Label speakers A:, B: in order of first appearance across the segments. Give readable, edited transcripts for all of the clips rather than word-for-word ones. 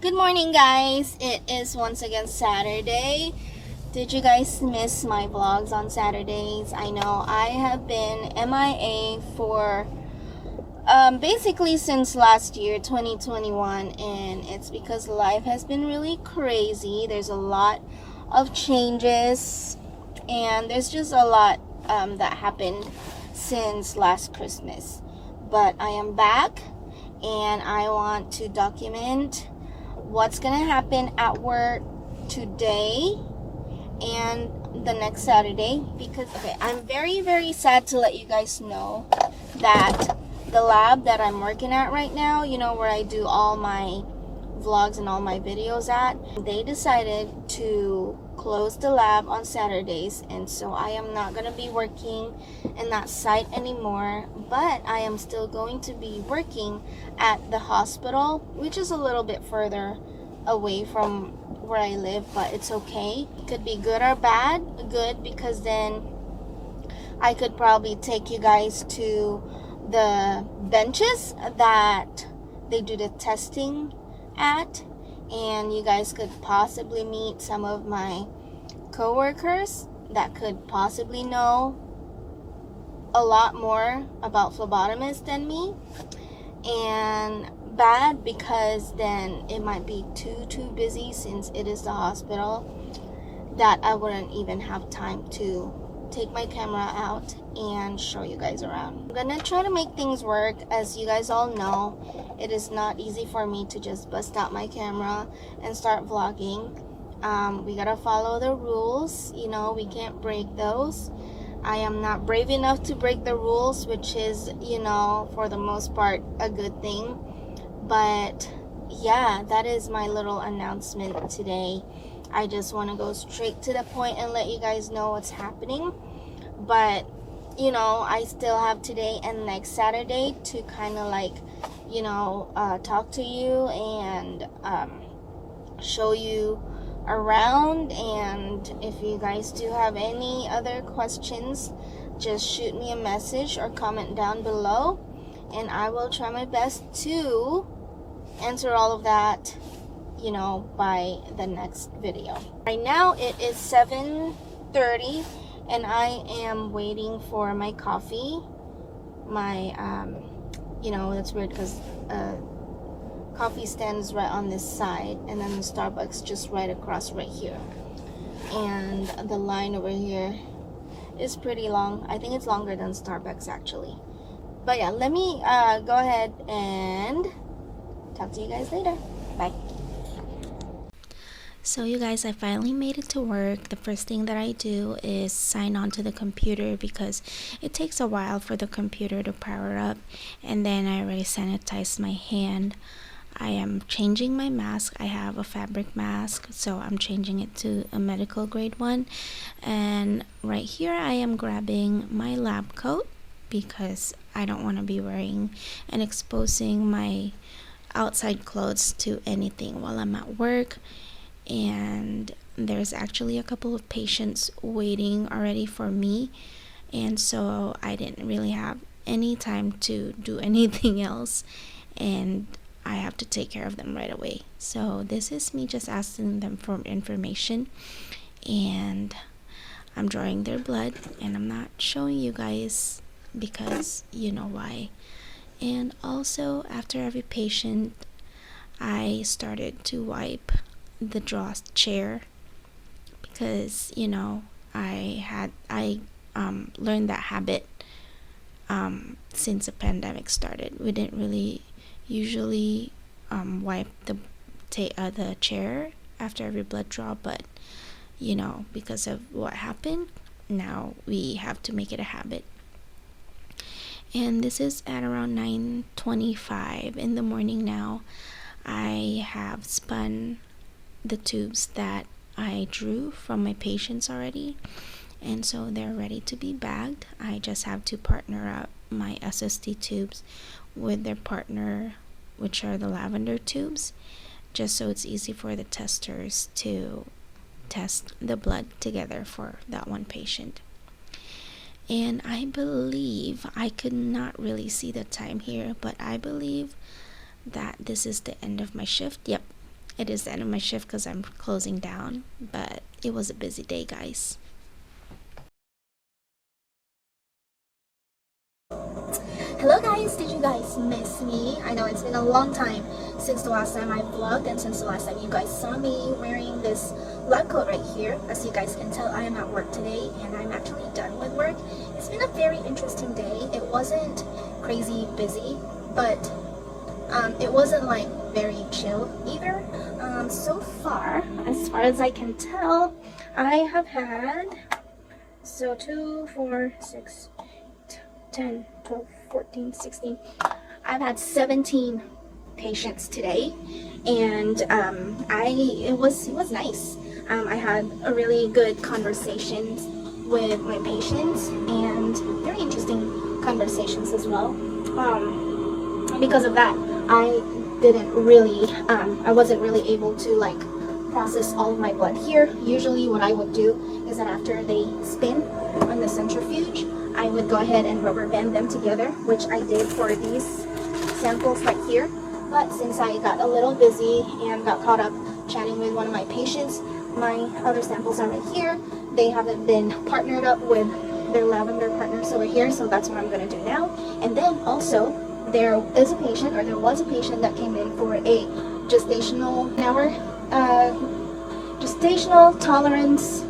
A: Good morning, guys. It is once again Saturday. Did you guys miss my vlogs on Saturdays? I know I have been MIA for basically since last year, 2021, and it's because life has been really crazy. There's a lot of changes, and there's just a lot that happened since last Christmas. But I am back, and I want to document what's gonna happen at work today and the next Saturday, because I'm very sad to let you guys know that the lab that I'm working at right now, where I do all my vlogs and all my videos at, they decided to close the lab on Saturdays, and so I am not going to be working in that site anymore, but I am still going to be working at the hospital, which is a little bit further away from where I live, but it's okay. It could be good or bad. Good, because then I could probably take you guys to the benches that they do the testing at, and you guys could possibly meet some of my coworkers that could possibly know a lot more about phlebotomists than me. And bad, because then it might be too busy, since it is the hospital, that I wouldn't even have time to take my camera out and show you guys around. I'm gonna try to make things work. As you guys all know, it is not easy for me to just bust out my camera and start vlogging. We gotta follow the rules, we can't break those. I am not brave enough to break the rules, which is, for the most part, a good thing. But yeah, that is my little announcement today. I just want to go straight to the point and let you guys know what's happening. But I still have today and next Saturday to kind of like talk to you and show you around. And if you guys do have any other questions, just shoot me a message or comment down below, and I will try my best to answer all of that by the next video. Right now it is 7:30, and I am waiting for my coffee. My that's weird, because coffee stands right on this side, and then the Starbucks just right across right here, and the line over here is pretty long. I think it's longer than Starbucks actually. But yeah, let me go ahead and talk to you guys later. Bye.
B: So you guys, I finally made it to work. The first thing that I do is sign on to the computer, because it takes a while for the computer to power up. And then I already sanitized my hand. I am changing my mask. I have a fabric mask, so I'm changing it to a medical grade one. And right here I am grabbing my lab coat, because I don't want to be wearing and exposing my outside clothes to anything while I'm at work. And there's actually a couple of patients waiting already for me, and so I didn't really have any time to do anything else, and I have to take care of them right away. So this is me just asking them for information, and I'm drawing their blood, and I'm not showing you guys because you know why. And also, after every patient, I started to wipe the draw chair, because I learned that habit since the pandemic started. We didn't really usually wipe the chair after every blood draw, but because of what happened, now we have to make it a habit. And this is at around 9:25 in the morning now. I have spun the tubes that I drew from my patients already, and so they're ready to be bagged. I just have to partner up my SSD tubes with their partner, which are the lavender tubes, just so it's easy for the testers to test the blood together for that one patient. And I believe, I could not really see the time here, but I believe that this is the end of my shift. Yep, It is the end of my shift because I'm closing down, but it was a busy day, guys.
A: Hello guys, did you guys miss me? I know it's been a long time since the last time I vlogged and since the last time you guys saw me wearing this lab coat right here. As you guys can tell, I am at work today and I'm actually done with work. It's been a very interesting day. It wasn't crazy busy, but it wasn't like very chill either. So far as I can tell, I have had 2, 4, 6, 10, 12, 14, 16. I've had 17 patients today, and it was nice. I had a really good conversations with my patients and very interesting conversations as well. Because of that, I wasn't really able to like process all of my blood here. Usually what I would do is that after they spin on the centrifuge, I would go ahead and rubber band them together, which I did for these samples right here. But since I got a little busy and got caught up chatting with one of my patients, my other samples are right here. They haven't been partnered up with their lavender partners over here, so that's what I'm going to do now. And then also, there was a patient that came in for a gestational gestational tolerance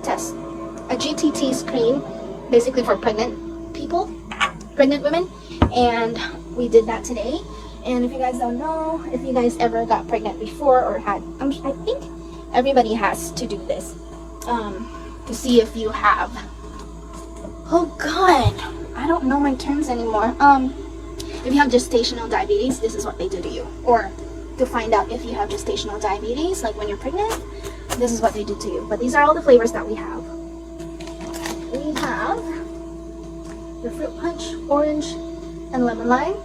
A: test, a GTT screen, basically for pregnant women, and we did that today. And if you guys don't know, if you guys ever got pregnant before or had, I think everybody has to do this to see if you have, oh god, I don't know my terms anymore. If you have gestational diabetes, this is what they do to you. Or to find out if you have gestational diabetes, like when you're pregnant, this is what they do to you. But these are all the flavors that we have. We have the fruit punch, orange, and lemon lime.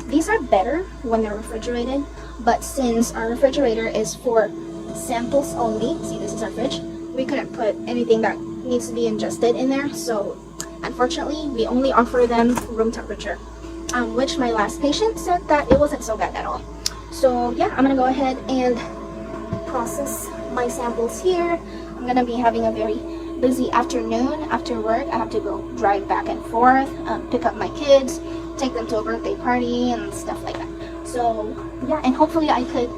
A: These are better when they're refrigerated, but since our refrigerator is for samples only, see, this is our fridge, we couldn't put anything that needs to be ingested in there, so unfortunately we only offer them room temperature, which my last patient said that it wasn't so bad at all. So yeah, I'm gonna go ahead and process my samples here. I'm gonna be having a very busy afternoon after work. I have to go drive back and forth, pick up my kids, take them to a birthday party and stuff like that. So yeah, and hopefully I could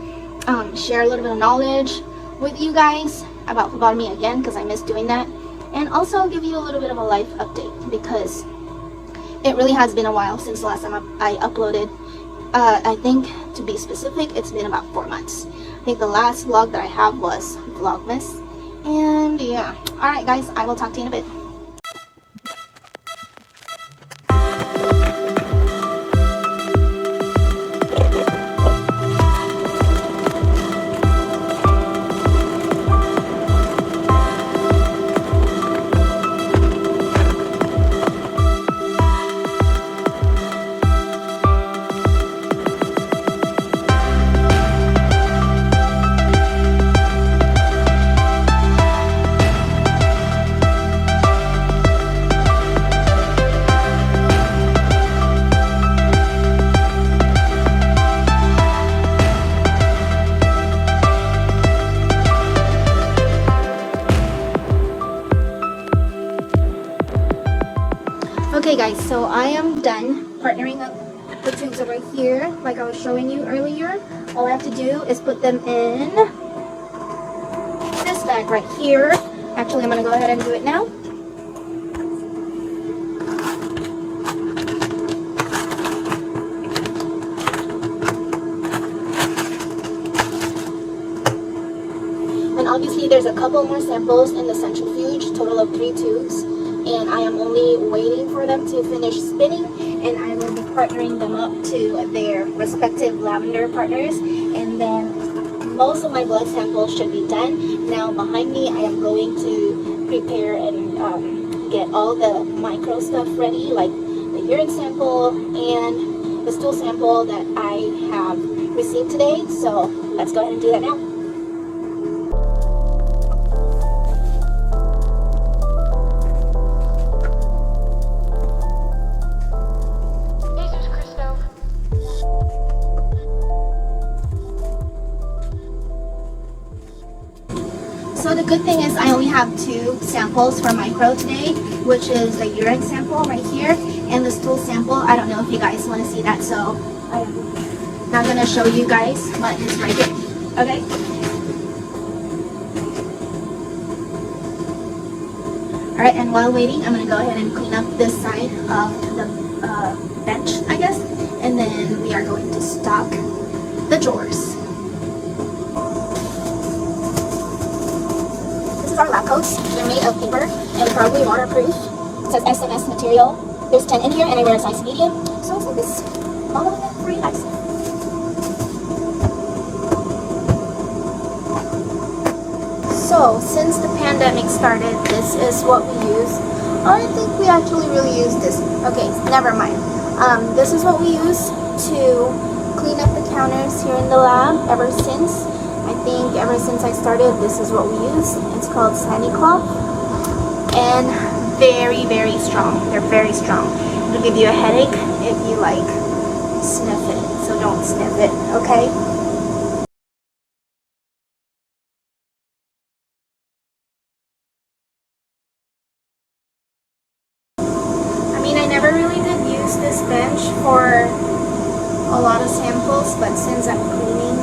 A: share a little bit of knowledge with you guys about phlebotomy again, because I miss doing that, and also give you a little bit of a life update, because it really has been a while since the last time I uploaded. I think, to be specific, it's been about 4 months. I think the last vlog that I have was Vlogmas. And yeah, alright guys, I will talk to you in a bit. Okay guys, so I am done partnering up the tubes over here like I was showing you earlier. All I have to do is put them in this bag right here. Actually, I'm going to go ahead and do it now. And obviously there's a couple more samples in the centrifuge, total of 3 tubes. And I am only waiting for them to finish spinning, and I will be partnering them up to their respective lavender partners, and then most of my blood samples should be done. Now behind me, I am going to prepare and get all the micro stuff ready, like the urine sample and the stool sample that I have received today. So let's go ahead and do that now. good thing is I only have 2 samples for micro today, which is the urine sample right here and the stool sample. I don't know if you guys want to see that, so I am not gonna show you guys, but it's right here. Okay. All right, and while waiting, I'm gonna go ahead and clean up this side of the bench, I guess, and then we are going to stock the drawers. This is our lab coats. They're made of paper and probably waterproof. It says SMS material. There's 10 in here, and I wear a size medium, so it's like this. All of it for you guys. So, since the pandemic started, this is what we use. I think we actually really use this. Okay, never mind. This is what we use to clean up the counters here in the lab ever since. I think ever since I started, this is what we use. It's called Sandy Cloth. And very, very strong. They're very strong. It'll give you a headache if you like sniff it. So don't sniff it, okay? I never really did use this bench for a lot of samples, but since I'm cleaning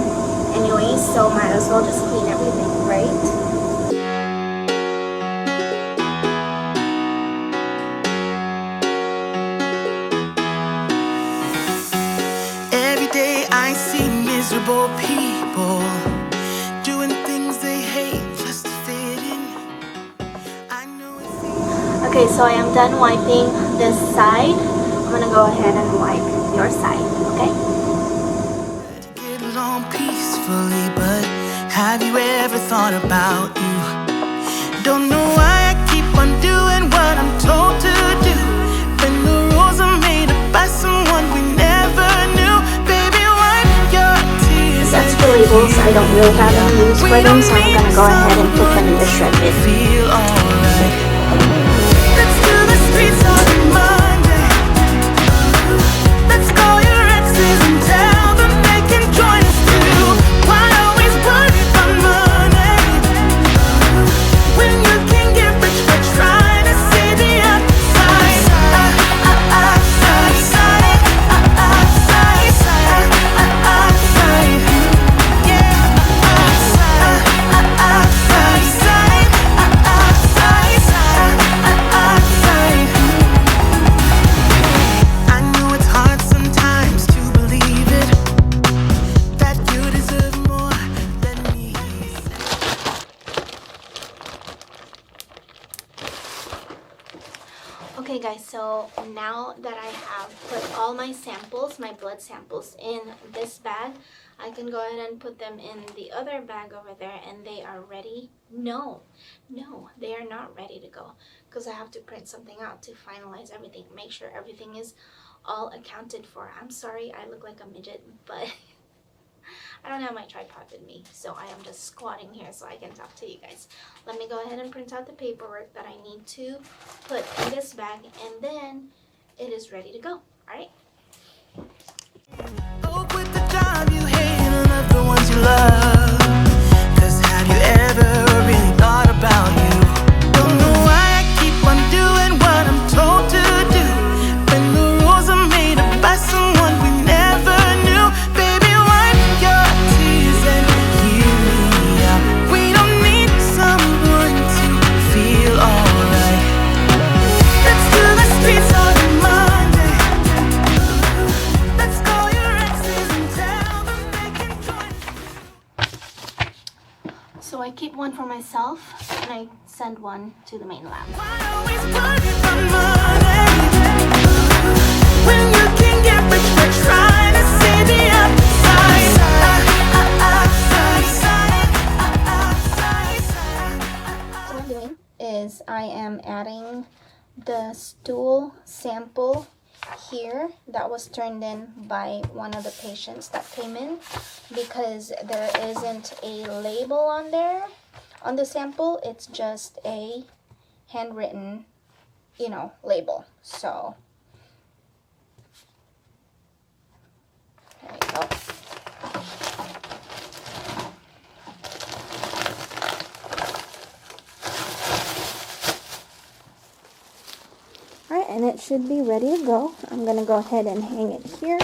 A: anyways, so might as well just clean everything, right?
C: Every day I see miserable people doing things they hate just to fit in. I know it's
A: Okay, so I am done wiping this side. I'm gonna go ahead and wipe your side, okay?
C: to get along peacefully, but have you ever thought about you? Don't know why I keep on doing what I'm told to do, when the rules are made up by someone we never knew. Baby, wipe your tears.
A: That's the labels. I don't really have any use for them, so I'm gonna go ahead and put them in the shred bin.
C: Feel alright. Let's do the streets on Monday. Let's call your exes and tell them they can join us too. Why always worry about money when you can get rich by trying to see the outside? I know it's hard sometimes to believe it, that you deserve more than me.
A: Okay guys, so now that I have put all my samples, my blood samples, in this bag, I can go ahead and put them in the other bag over there, and they are ready. No, they are not ready to go, because I have to print something out to finalize everything, make sure everything is all accounted for. I'm sorry I look like a midget, but I don't have my tripod with me, so I am just squatting here so I can talk to you guys. Let me go ahead and print out the paperwork that I need to put in this bag, and then it is ready to go. Alright?
C: Oh, quit the job you hate and love the ones you love. 'Cause have you ever really thought about you? Don't know why I keep on doing what I'm told to do, when the rules are made up by someone we never knew. Baby, wipe your tears and hear me out. We don't need someone to feel alright. Let's do the streets on Monday. Let's call your exes and tell them they can join us.
A: So I keep one for myself, and I send one to the main lab.
C: Why always worry about money when you can get rich by trying to see the outside?
A: So what I'm doing is I am adding the stool sample here that was turned in by one of the patients that came in, because there isn't a label on there on the sample. It's just a handwritten, label. So there you go. it should be ready to go. I'm gonna go ahead and hang it here,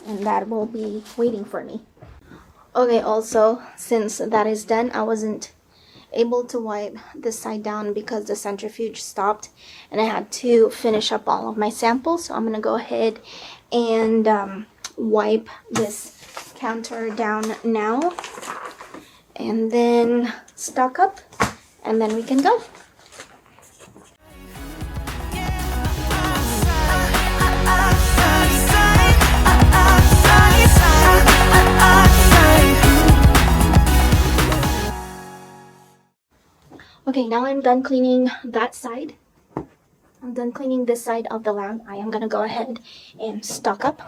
A: and that will be waiting for me. Okay, also, since that is done, I wasn't able to wipe this side down because the centrifuge stopped and I had to finish up all of my samples. So I'm gonna go ahead and wipe this counter down now and then stock up, and then we can go. Okay, now I'm done cleaning that side. I'm done cleaning this side of the lab. I am gonna go ahead and stock up.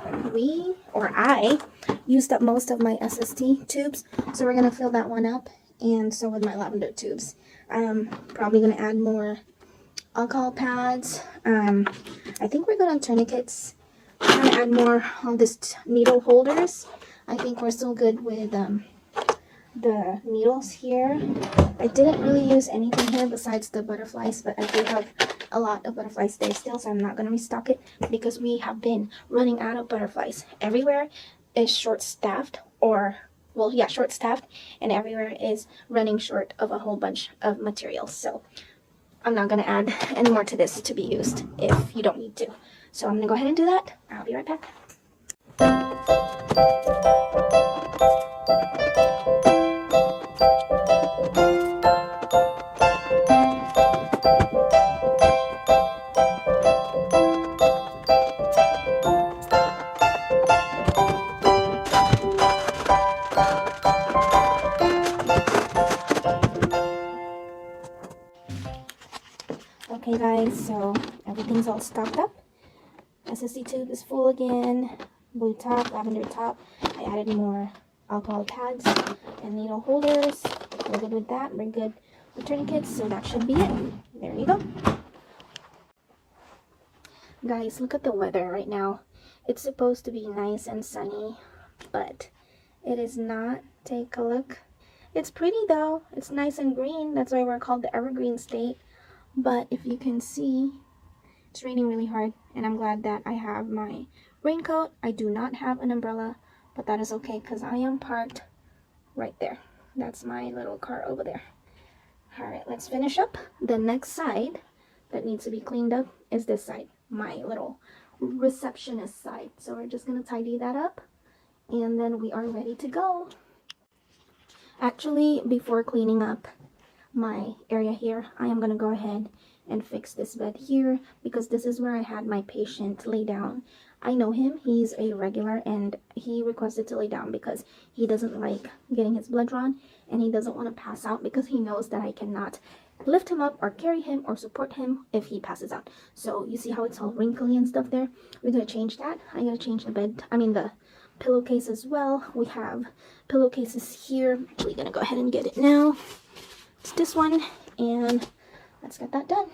A: I used up most of my SST tubes, so we're gonna fill that one up, and so with my lavender tubes. I'm probably gonna add more alcohol pads. I think we're good on tourniquets. I'm gonna add more of this needle holders. I think we're still good with the needles here. I didn't really use anything here besides the butterflies, but I do have a lot of butterflies there still, so I'm not going to restock it because we have been running out of butterflies. Everywhere is short-staffed, short-staffed, and everywhere is running short of a whole bunch of materials. So I'm not going to add any more to this to be used if you don't need to. So I'm going to go ahead and do that. I'll be right back. Okay guys, so everything's all stocked up. SSC tube is full again. Blue top, lavender top. I added more alcohol pads and needle holders. We're good with that. We're good with tourniquets, so that should be it. There you go. Guys, look at the weather right now. It's supposed to be nice and sunny, but it is not. Take a look. It's pretty though. It's nice and green. That's why we're called the evergreen state. But if you can see, it's raining really hard, and I'm glad that I have my raincoat. I do not have an umbrella, but that is okay because I am parked right there. That's my little car over there. All right, let's finish up. The next side that needs to be cleaned up is this side, my little receptionist side. So we're just gonna tidy that up, and then we are ready to go. Actually, before cleaning up my area here, I am going to go ahead and fix this bed here because this is where I had my patient lay down. I know him, he's a regular, and he requested to lay down because he doesn't like getting his blood drawn, and he doesn't want to pass out because he knows that I cannot lift him up or carry him or support him if he passes out. So you see how it's all wrinkly and stuff there? We're going to change that. I'm going to change the pillowcase as well. We have pillowcases here. I'm actually going to go ahead and get it now. It's this one, and let's get that done.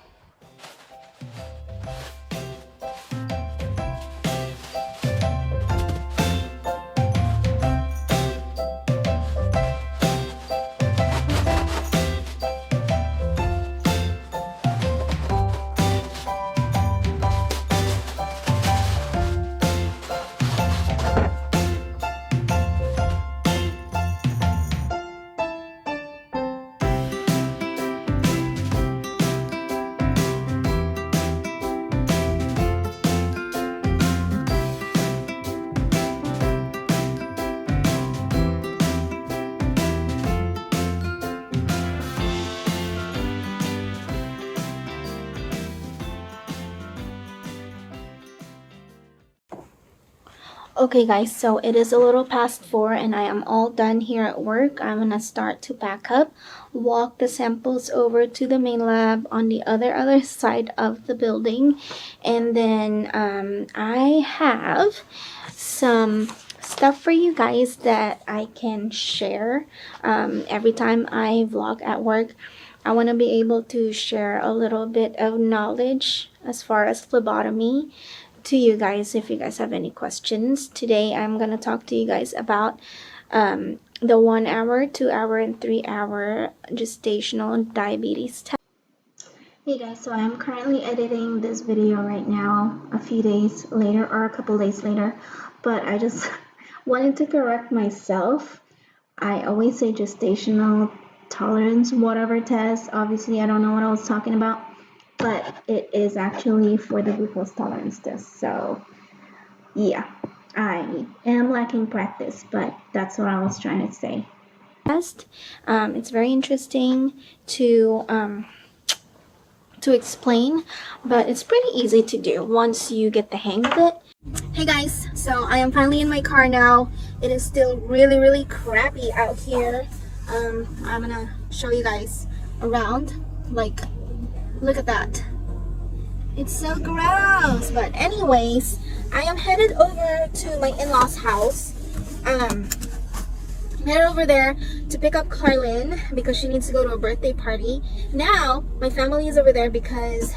A: Okay guys, so it is a little past 4 and I am all done here at work. I'm gonna start to pack up, walk the samples over to the main lab on the other side of the building, and then I have some stuff for you guys that I can share. Every time I vlog at work, I want to be able to share a little bit of knowledge as far as phlebotomy to you guys if you guys have any questions. Today I'm going to talk to you guys about the 1 hour, 2 hour, and 3 hour gestational diabetes test.
B: Hey guys, so I'm currently editing this video right now, a few days later or a couple days later, but I just wanted to correct myself. I always say gestational tolerance, whatever test. Obviously, I don't know what I was talking about, but it is actually for the glucose tolerance test. So, yeah, I am lacking practice, but that's what I was trying to say. It's very interesting to explain, but it's pretty easy to do once you get the hang of it.
A: Hey guys, so I am finally in my car now. It is still really crappy out here. I'm gonna show you guys around. Like, look at that. It's so gross. But anyways, I am headed over to my in-laws house. Headed over there to pick up Carlin because she needs to go to a birthday party. Now my family is over there because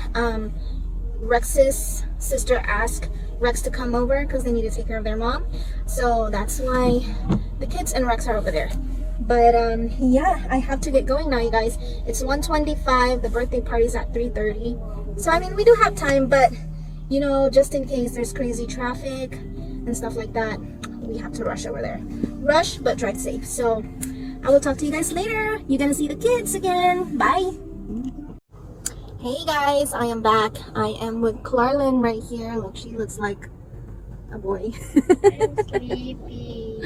A: Rex's sister asked Rex to come over because they need to take care of their mom. So that's why the kids and Rex are over there. But yeah, I have to get going now, you guys. It's 1:25. The birthday party's at 3:30. So I mean, we do have time, but you know, just in case there's crazy traffic and stuff like that, we have to rush over there. Rush, but drive safe. So I will talk to you guys later. You're gonna see the kids again. Bye. Hey guys, I am back. I am with Clarlin right here. Look, she looks like a boy.
B: I'm sleepy.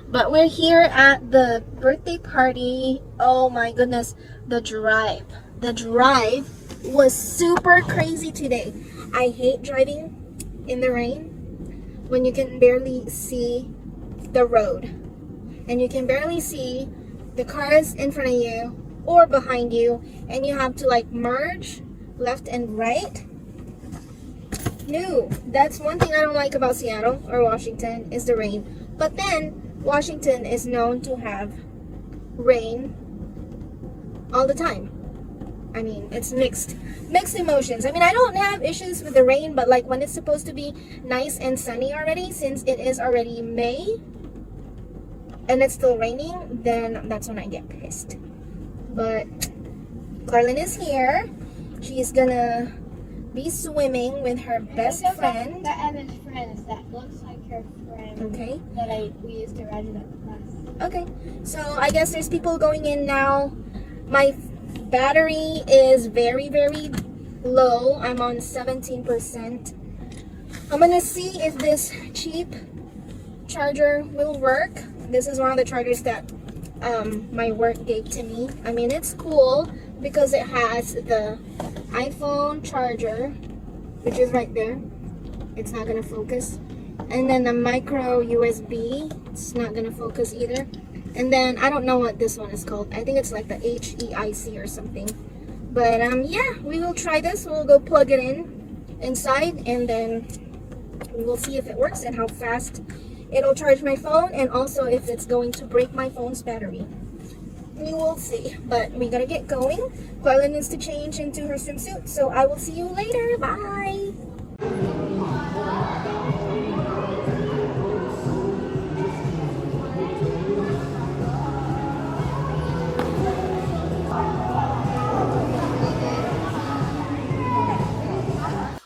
A: But we're here at the birthday party. Oh my goodness, the drive. The drive was super crazy today. I hate driving in the rain when you can barely see the road and you can barely see the cars in front of you or behind you, and you have to like merge left and right. No, that's one thing I don't like about Seattle or Washington is the rain. But then Washington is known to have rain all the time. I mean, it's mixed emotions. I mean, I don't have issues with the rain, but like when it's supposed to be nice and sunny already, since it is already May and it's still raining, then that's when I get pissed. But Carlin is here. She's gonna be swimming with her best friend.
B: That Evan's friends that looks like her friend.
A: Okay.
B: That we used to ride in the class.
A: Okay. So I guess there's people going in now. My battery is very low. I'm on 17%. I'm gonna see if this cheap charger will work. This is one of the chargers that my work gave to me. I mean, it's cool because it has the iPhone charger, which is right there. It's not gonna focus. And then the micro USB, it's not gonna focus either. And then I don't know what this one is called. I think it's like the HEIC or something. But yeah, we will try this. We'll go plug it in inside, and then we will see if it works and how fast it'll charge my phone, and also if it's going to break my phone's battery. We will see, but we gotta get going. Carla needs to change into her swimsuit, so I will see you later. Bye.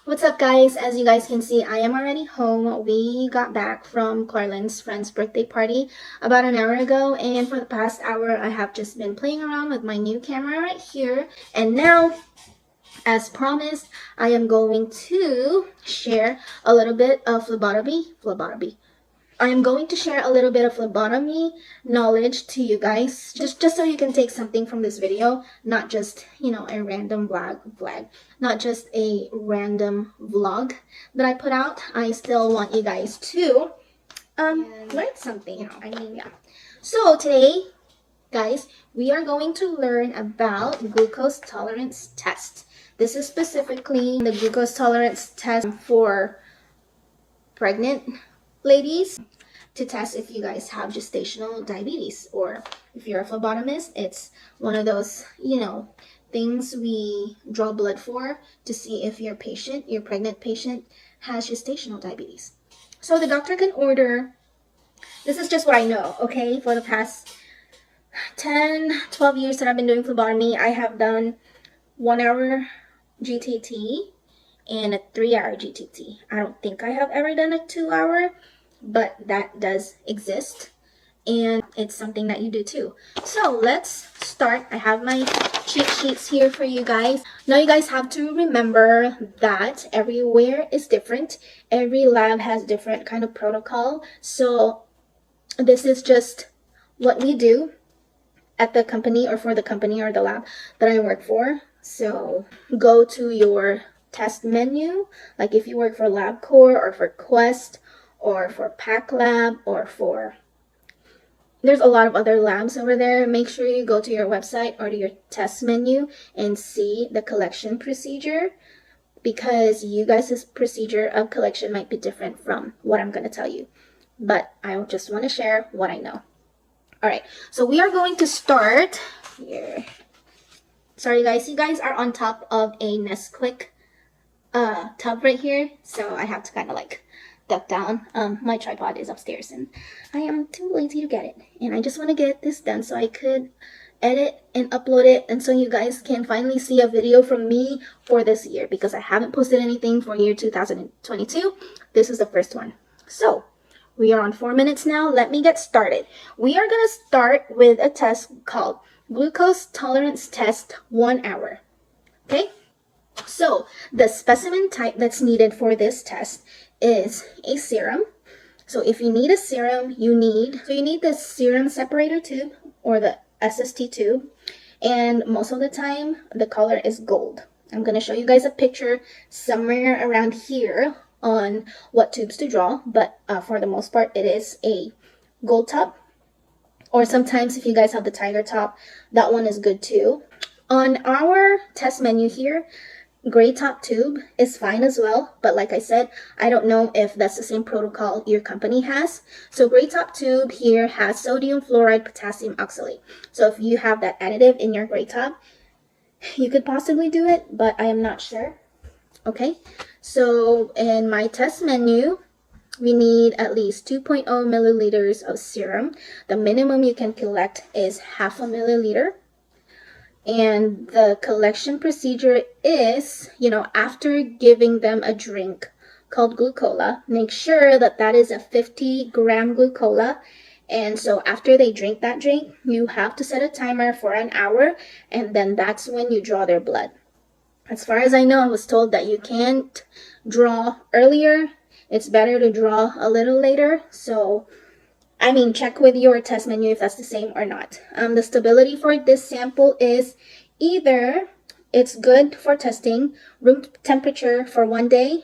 A: What's up guys? As you guys can see, I am already home. We got back from Clarlin's friend's birthday party about an hour ago, and for the past hour I have just been playing around with my new camera right here. And now, as promised, I am going to share a little bit of phlebotomy. I am going to share a little bit of phlebotomy knowledge to you guys, just so you can take something from this video, not just, you know, a random not just a random vlog that I put out. I still want you guys to learn something, you know. I mean, yeah. So today, guys, we are going to learn about glucose tolerance test. This is specifically the glucose tolerance test for pregnant ladies, to test if you guys have gestational diabetes, or if you're a phlebotomist, it's one of those, you know, things we draw blood for to see if your pregnant patient has gestational diabetes. So the doctor can order, this is just what I know, okay? For the past 10, 12 years that I've been doing phlebotomy, I have done 1 hour GTT and a 3-hour GTT. I don't think I have ever done a 2-hour, but that does exist, and it's something that you do too. So let's start. I have my cheat sheets here for you guys. Now you guys have to remember that everywhere is different. Every lab has different kind of protocol. So this is just what we do at the company, or for the company or the lab that I work for. So go to your test menu, like if you work for LabCorp or for Quest or for Pack Lab or for, there's a lot of other labs over there. Make sure you go to your website or to your test menu and see the collection procedure, because you guys' procedure of collection might be different from what I'm going to tell you. But I just want to share what I know. All right, so we are going to start here. Sorry guys, you guys are on top of a Nesquik tub right here, so I have to kind of like duck down. My tripod is upstairs and I am too lazy to get it, and I just want to get this done so I could edit and upload it, and so you guys can finally see a video from me for this year, because I haven't posted anything for year 2022. This is the first one. So we are on 4 minutes now. Let me get started. We are going to start with a test called Glucose Tolerance Test 1 hour. Okay? So the specimen type that's needed for this test is a serum. So if you need a serum, you need the serum separator tube, or the SST tube. And most of the time, the color is gold. I'm going to show you guys a picture somewhere around here on what tubes to draw, but for the most part it is a gold top, or sometimes if you guys have the tiger top, that one is good too. On our test menu here, gray top tube is fine as well, but like I said, I don't know if that's the same protocol your company has. So gray top tube here has sodium fluoride potassium oxalate. So if you have that additive in your gray top, you could possibly do it, but I am not sure. Okay, so in my test menu, we need at least 2.0 milliliters of serum. The minimum you can collect is half a milliliter. And the collection procedure is, after giving them a drink called glucola, make sure that that is a 50-gram glucola. And so after they drink that drink, you have to set a timer for an hour, and then that's when you draw their blood. As far as I know, I was told that you can't draw earlier. It's better to draw a little later. So, check with your test menu if that's the same or not. The stability for this sample is either it's good for testing, room temperature for 1 day,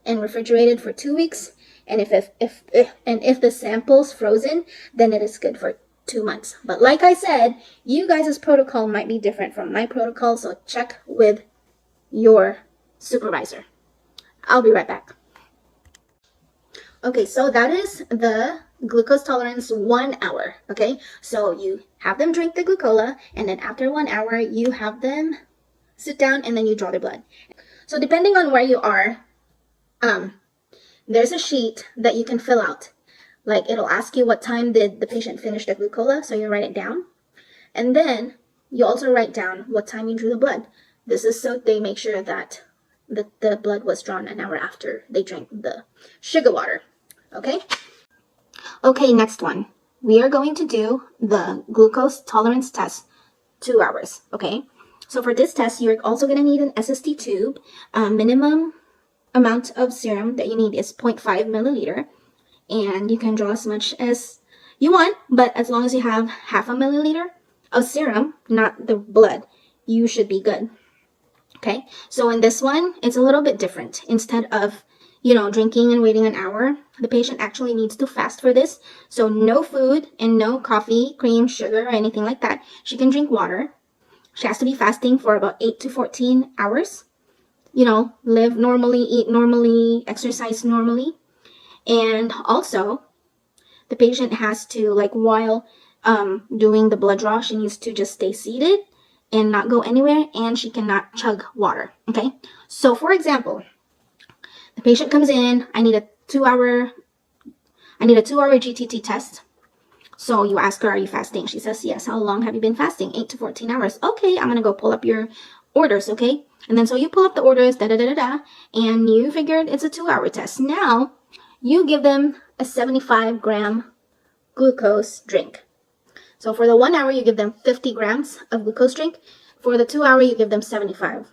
A: and refrigerated for 2 weeks. And if the sample's frozen, then it is good for 2 months. But like I said, you guys' protocol might be different from my protocol, so check with your supervisor. I'll be right back. Okay, so that is the glucose tolerance 1 hour. Okay, so you have them drink the glucola, and then after 1 hour, you have them sit down, and then you draw their blood. So depending on where you are, there's a sheet that you can fill out. Like, it'll ask you what time did the patient finish the glucola, so you write it down. And then you also write down what time you drew the blood. This is so they make sure that the blood was drawn an hour after they drank the sugar water. Okay? Okay, next one. We are going to do the glucose tolerance test 2 hours. Okay? So for this test, you're also going to need an SST tube. Minimum amount of serum that you need is 0.5 milliliter. And you can draw as much as you want, but as long as you have half a milliliter of serum, not the blood, you should be good. Okay, so in this one, it's a little bit different. Instead of, drinking and waiting an hour, the patient actually needs to fast for this. So no food and no coffee, cream, sugar, or anything like that. She can drink water. She has to be fasting for about 8 to 14 hours. Live normally, eat normally, exercise normally. And also, the patient has to, while doing the blood draw, she needs to just stay seated and not go anywhere, and she cannot chug water. Okay, so for example, the patient comes in, I need a 2 hour GTT test. So you ask her, are you fasting? She says yes. How long have you been fasting? 8 to 14 hours. Okay, I'm gonna go pull up your orders. Okay, And then so you pull up the orders, and you figured it's a 2-hour test. Now you give them a 75-gram glucose drink. So for the 1 hour, you give them 50 grams of glucose drink. For the 2 hour, you give them 75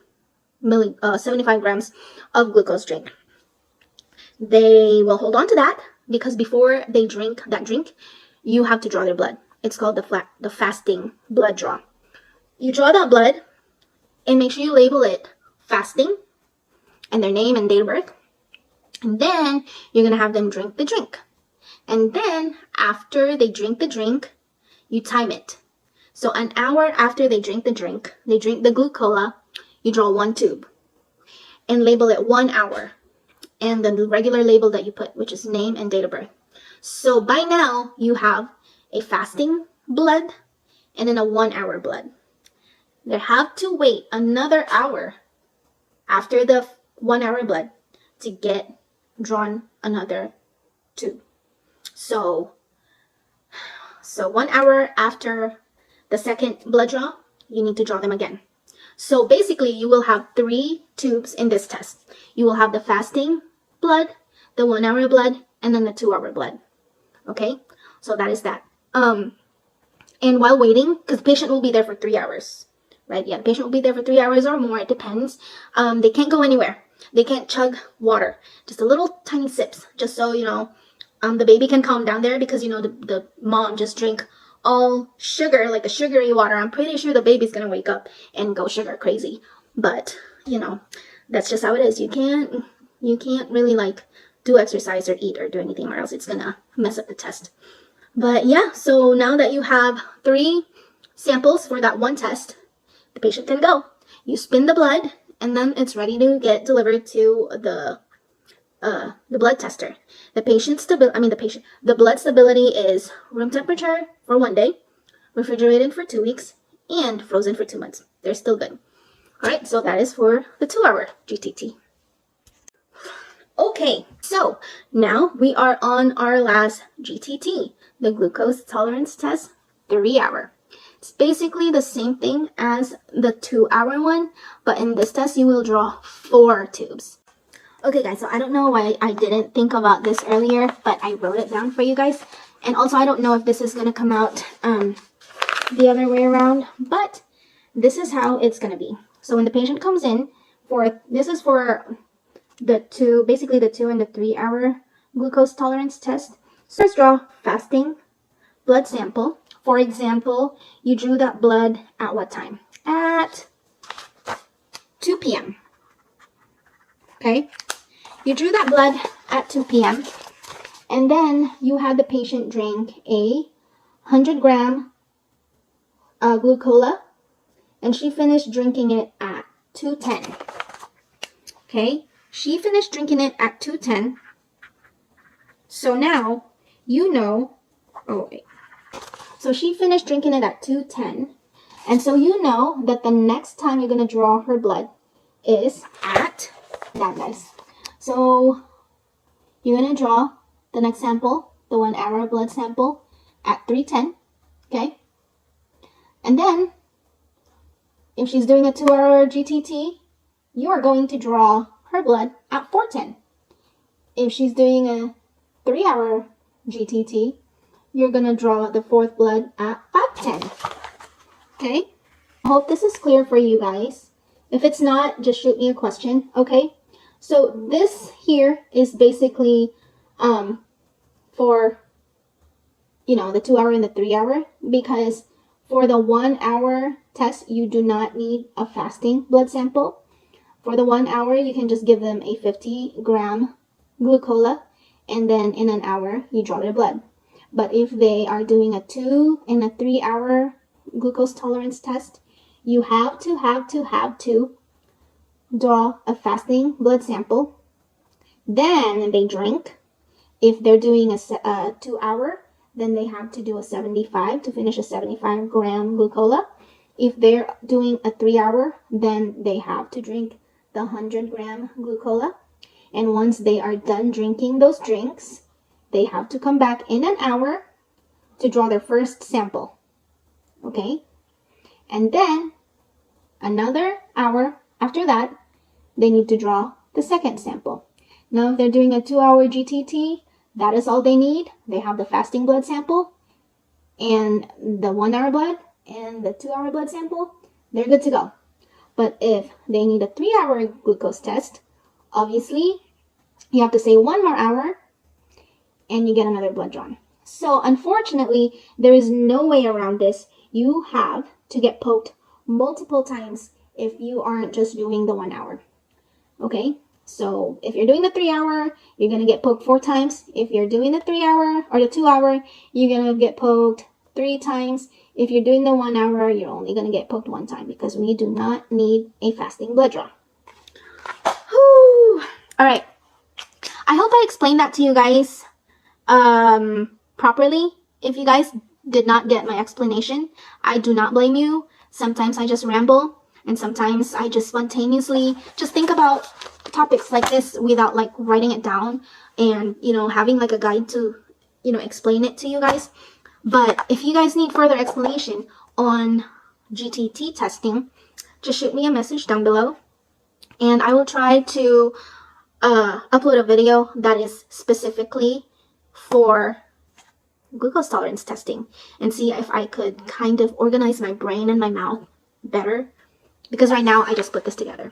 A: grams of glucose drink. They will hold on to that because before they drink that drink, you have to draw their blood. It's called the fasting blood draw. You draw that blood and make sure you label it fasting and their name and date of birth. And then you're going to have them drink the drink. And then after they drink the drink, you time it. So an hour after they drink the drink, they drink the glucola, you draw 1 tube and label it 1 hour. And then the regular label that you put, which is name and date of birth. So by now you have a fasting blood and then a 1 hour blood. They have to wait another hour after the 1 hour blood to get drawn another tube. So 1 hour after the second blood draw, you need to draw them again. So basically you will have 3 tubes in this test. You will have the fasting blood, the 1 hour blood, and then the 2 hour blood. Okay, so that is that. And while waiting, because the patient will be there for 3 hours, right? Yeah, the patient will be there for 3 hours or more. It depends. They can't go anywhere. They can't chug water. Just a little tiny sips, just so you know, the baby can calm down there, because you know the mom just drink all sugar, like the sugary water. I'm pretty sure the baby's gonna wake up and go sugar crazy. But you know, that's just how it is. You can't really like do exercise or eat or do anything, or else it's gonna mess up the test. But yeah, so now that you have 3 samples for that one test, the patient can go. You spin the blood, and then it's ready to get delivered to the blood tester. The blood stability is room temperature for 1 day, refrigerated for 2 weeks, and frozen for 2 months. They're still good. All right, so that is for the 2-hour GTT. Okay, so now we are on our last GTT, the glucose tolerance test, 3-hour. It's basically the same thing as the 2-hour one, but in this test you will draw 4 tubes. Okay guys, so I don't know why I didn't think about this earlier, but I wrote it down for you guys. And also I don't know if this is going to come out the other way around, but this is how it's going to be. So when the patient comes in, this is for the 2 and the 3-hour glucose tolerance test. So let's draw fasting blood sample. For example, you drew that blood at what time? At 2 p.m. Okay? You drew that blood at 2 p.m. and then you had the patient drink a 100-gram glucola, and she finished drinking it at 2:10. Okay? She finished drinking it at 2:10. So now you know, so she finished drinking it at 2:10, and so you know that the next time you're going to draw her blood is at that, guys. So you're going to draw the next sample, the 1-hour blood sample, at 3:10, okay? And then if she's doing a 2-hour GTT, you are going to draw her blood at 4:10. If she's doing a 3-hour GTT, you're going to draw the 4th blood at 5:10. Okay? I hope this is clear for you guys. If it's not, just shoot me a question, okay? So this here is basically for, you know, the 2-hour and the 3-hour, because for the 1-hour test, you do not need a fasting blood sample. For the 1 hour, you can just give them a 50-gram glucola, and then in an hour, you draw their blood. But if they are doing a 2 and a 3-hour glucose tolerance test, you have to draw a fasting blood sample. Then they drink. If they're doing a 2-hour, then they have to do a 75 to finish a 75-gram glucola. If they're doing a 3-hour, then they have to drink the 100-gram glucola. And once they are done drinking those drinks, they have to come back in an hour to draw their first sample. Okay? And then another hour After that, they need to draw the second sample. Now, if they're doing a 2-hour GTT, that is all they need. They have the fasting blood sample and the 1-hour blood and the 2-hour blood sample. They're good to go. But if they need a 3-hour glucose test, obviously, you have to stay 1 more hour and you get another blood drawn. So unfortunately, there is no way around this. You have to get poked multiple times if you aren't just doing the 1 hour. Okay? So if you're doing the 3-hour, you're going to get poked 4 times. If you're doing the 3-hour or the 2-hour, you're going to get poked 3 times. If you're doing the 1 hour, you're only going to get poked 1 time because we do not need a fasting blood draw. Whew. All right. I hope I explained that to you guys properly. If you guys did not get my explanation, I do not blame you. Sometimes I just ramble, and sometimes I just spontaneously just think about topics like this without like writing it down and, you know, having like a guide to, you know, explain it to you guys. But if you guys need further explanation on GTT testing, just shoot me a message down below and I will try to upload a video that is specifically for glucose tolerance testing and see if I could kind of organize my brain and my mouth better, because right now I just put this together.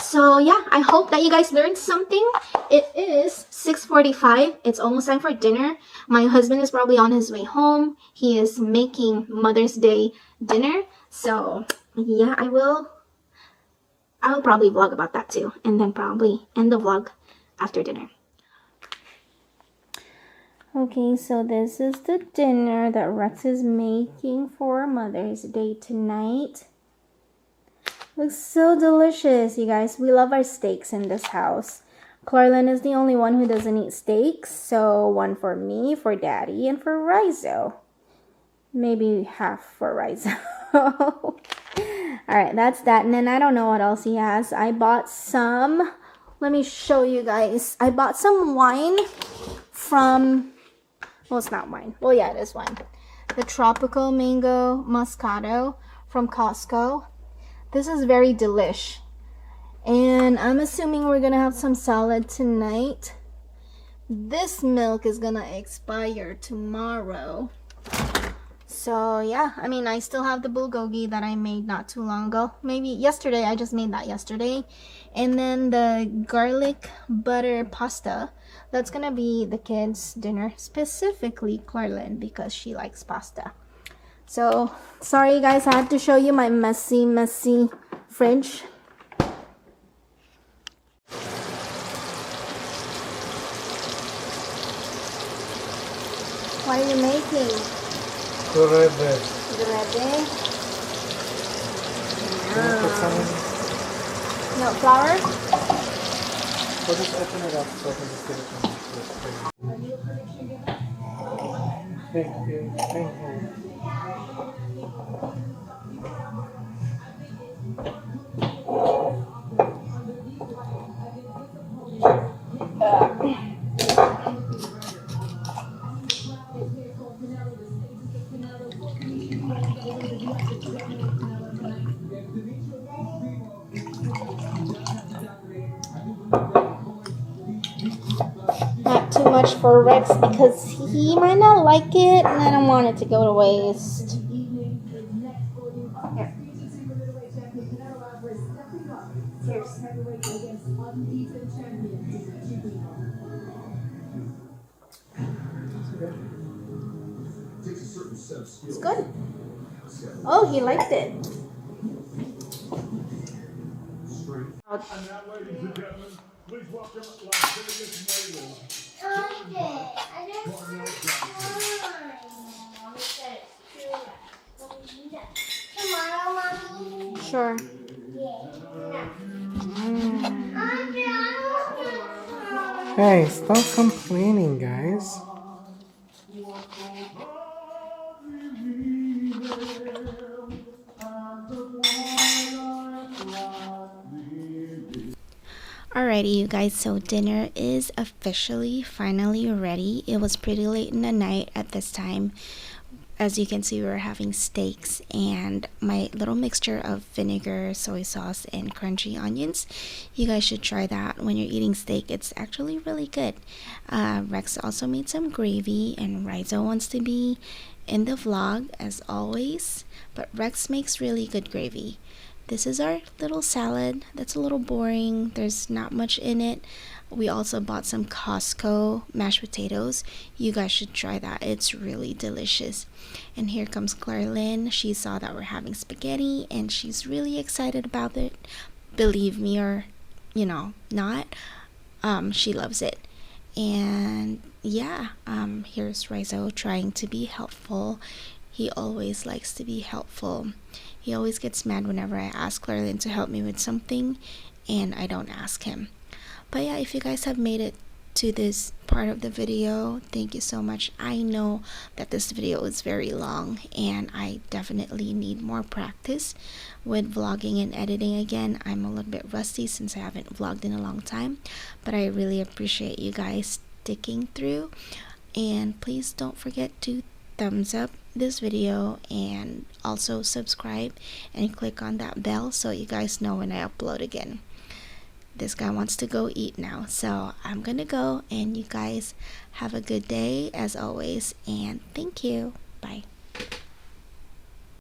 A: So yeah, I hope that you guys learned something. It is 6:45. It's almost time for dinner. My husband is probably on his way home. He is making Mother's Day dinner. So yeah, I will probably vlog about that too, and then probably end the vlog after dinner. Okay, so this is the dinner that Rex is making for Mother's Day tonight. Looks so delicious, you guys. We love our steaks in this house. Clarlin is the only one who doesn't eat steaks, so one for me, for Daddy, and for Rizo. Maybe half for Rizo. Alright, that's that. And then I don't know what else he has. I bought some, let me show you guys. I bought some wine from, well, it's not wine. Well, yeah, it is wine. The Tropical Mango Moscato from Costco. This is very delish. And I'm assuming we're going to have some salad tonight. This milk is going to expire tomorrow. So, yeah. I mean, I still have the bulgogi that I made not too long ago. Maybe yesterday. I just made that yesterday. And then the garlic butter pasta. That's going to be the kids' dinner. Specifically Clarlin, because she likes pasta. So, sorry guys, I have to show you my messy fridge. What are you making?
D: Grebe.
A: Grebe? No flour?
D: I'll just open it up so I can just get it on the screen. Thank you. Thank you.
A: Not too much for Rex because he might not like it and I don't want it to go to waste. Here. It's good. Oh, he liked it.
E: And now, ladies and gentlemen, please welcome Las Vegas Mayor.
A: Sure.
D: Hey, stop complaining, guys.
B: Alrighty, you guys, so dinner is officially finally ready. It was pretty late in the night at this time. as you can see, we were having steaks, and my little mixture of vinegar, soy sauce, and crunchy onions. You guys should try that when you're eating steak. It's actually really good. Rex also made some gravy, and Rizo wants to be in the vlog as always, but Rex makes really good gravy. This is our little salad that's a little boring. There's not much in it. We also bought some Costco mashed potatoes. You guys should try that. It's really delicious. And here comes Clarlyn. She saw that we're having spaghetti and she's really excited about it. Believe me or, not. She loves it. And yeah, here's Rizo trying to be helpful. He always likes to be helpful. He always gets mad whenever I ask Clarlyn to help me with something and I don't ask him. But yeah, if you guys have made it to this part of the video, thank you so much. I know that this video is very long and I definitely need more practice with vlogging and editing again. I'm a little bit rusty since I haven't vlogged in a long time, but I really appreciate you guys sticking through. And please don't forget to thumbs up this video and also subscribe and click on that bell so you guys know when I upload again. This guy wants to go eat now, so I'm gonna go, and you guys have a good day as always, and thank you. Bye.